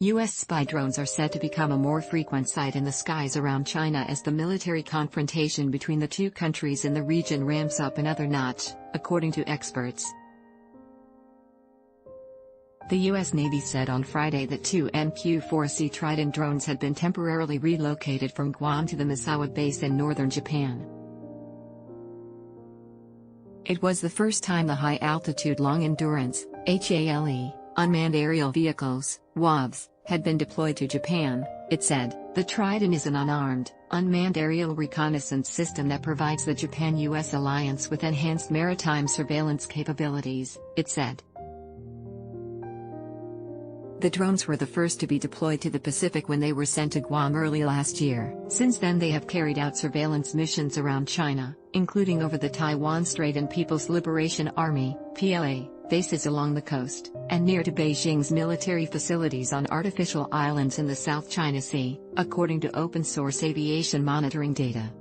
U.S. spy drones are said to become a more frequent sight in the skies around China as the military confrontation between the two countries in the region ramps up another notch, according to experts. The U.S. Navy said on Friday that two MQ-4C Trident drones had been temporarily relocated from Guam to the Misawa base in northern Japan. It was the first time the high-altitude long-endurance (HALE) unmanned aerial vehicles (WAVs) had been deployed to Japan, it said. The Trident is an unarmed, unmanned aerial reconnaissance system that provides the Japan-US alliance with enhanced maritime surveillance capabilities, it said. The drones were the first to be deployed to the Pacific when they were sent to Guam early last year. Since then they have carried out surveillance missions around China, including over the Taiwan Strait and People's Liberation Army (PLA) bases along the coast, and near to Beijing's military facilities on artificial islands in the South China Sea, according to open-source aviation monitoring data.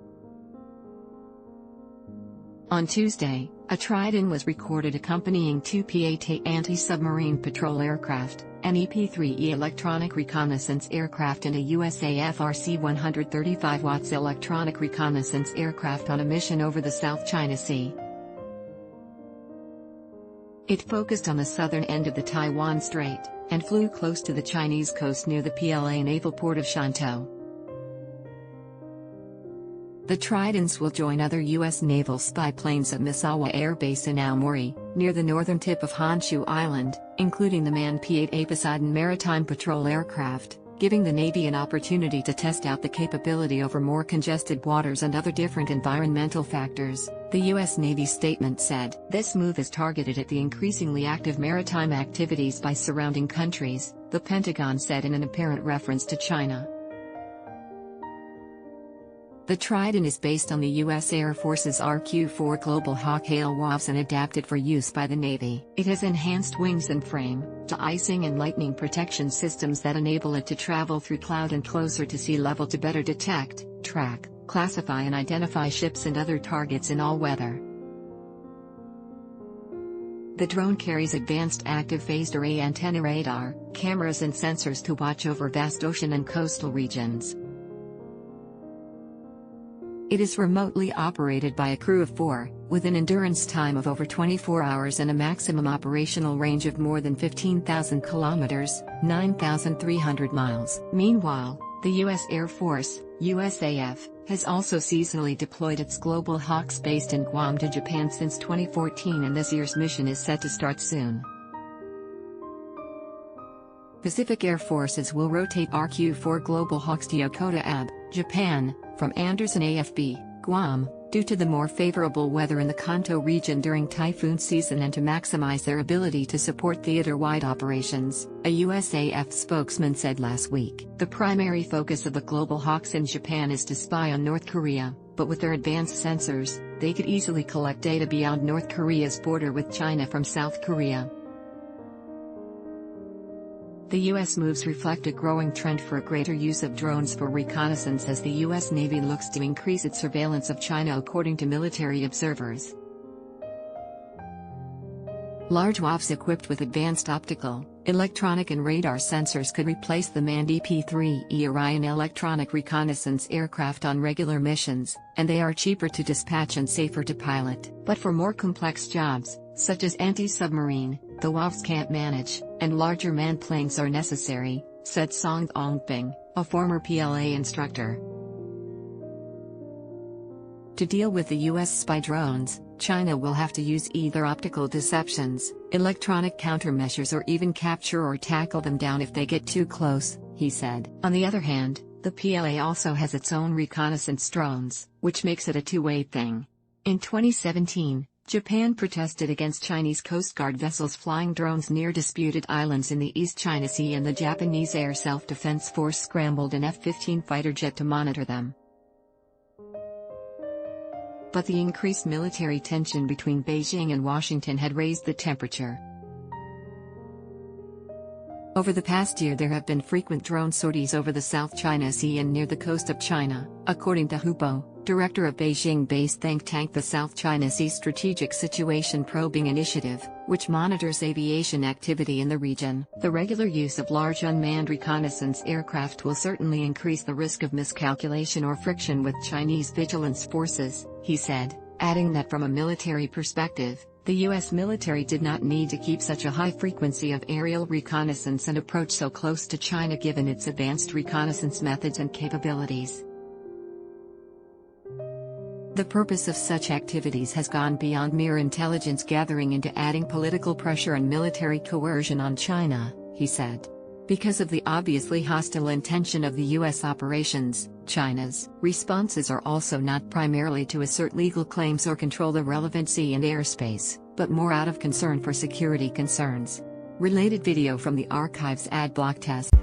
On Tuesday, a Trident was recorded accompanying two P-8A anti-submarine patrol aircraft, an EP-3E electronic reconnaissance aircraft and a USAF RC-135 watts electronic reconnaissance aircraft on a mission over the South China Sea. It focused on the southern end of the Taiwan Strait, and flew close to the Chinese coast near the PLA naval port of Shantou. The Tridents will join other U.S. naval spy planes at Misawa Air Base in Aomori, near the northern tip of Honshu Island, including the manned P-8A Poseidon maritime patrol aircraft, giving the Navy an opportunity to test out the capability over more congested waters and other different environmental factors, the U.S. Navy statement said. This move is targeted at the increasingly active maritime activities by surrounding countries, the Pentagon said in an apparent reference to China. The Trident is based on the U.S. Air Force's RQ-4 Global Hawk Hail WAVs and adapted for use by the Navy. It has enhanced wings and frame, de-icing and lightning protection systems that enable it to travel through cloud and closer to sea level to better detect, track, classify and identify ships and other targets in all weather. The drone carries advanced active phased array antenna radar, cameras and sensors to watch over vast ocean and coastal regions. It is remotely operated by a crew of 4, with an endurance time of over 24 hours and a maximum operational range of more than 15,000 kilometers, 9,300 miles. Meanwhile, the U.S. Air Force, USAF, has also seasonally deployed its Global Hawks based in Guam to Japan since 2014, and this year's mission is set to start soon. Pacific Air Forces will rotate RQ-4 Global Hawks to Yokota Ab, Japan, from Andersen AFB, Guam, due to the more favorable weather in the Kanto region during typhoon season and to maximize their ability to support theater-wide operations, a USAF spokesman said last week. The primary focus of the Global Hawks in Japan is to spy on North Korea, but with their advanced sensors, they could easily collect data beyond North Korea's border with China from South Korea. The U.S. moves reflect a growing trend for a greater use of drones for reconnaissance as the U.S. Navy looks to increase its surveillance of China, according to military observers. Large WAVs equipped with advanced optical, electronic and radar sensors could replace the manned EP-3E Orion electronic reconnaissance aircraft on regular missions, and they are cheaper to dispatch and safer to pilot. But for more complex jobs, such as anti-submarine, the WAVs can't manage, and larger manned planes are necessary, said Song Ongping, a former PLA instructor. To deal with the U.S. spy drones, China will have to use either optical deceptions, electronic countermeasures, or even capture or tackle them down if they get too close, he said. On the other hand, the PLA also has its own reconnaissance drones, which makes it a two-way thing. In 2017, Japan protested against Chinese Coast Guard vessels flying drones near disputed islands in the East China Sea, and the Japanese Air Self-Defense Force scrambled an F-15 fighter jet to monitor them. But the increased military tension between Beijing and Washington had raised the temperature. Over the past year there have been frequent drone sorties over the South China Sea and near the coast of China, according to Hupo, director of Beijing-based think tank the South China Sea Strategic Situation Probing Initiative, which monitors aviation activity in the region. The regular use of large unmanned reconnaissance aircraft will certainly increase the risk of miscalculation or friction with Chinese vigilance forces, he said, adding that from a military perspective, the U.S. military did not need to keep such a high frequency of aerial reconnaissance and approach so close to China given its advanced reconnaissance methods and capabilities. The purpose of such activities has gone beyond mere intelligence gathering into adding political pressure and military coercion on China, he said. Because of the obviously hostile intention of the U.S. operations, China's responses are also not primarily to assert legal claims or control the relevant sea and airspace, but more out of concern for security concerns. Related video from the archives ad block test.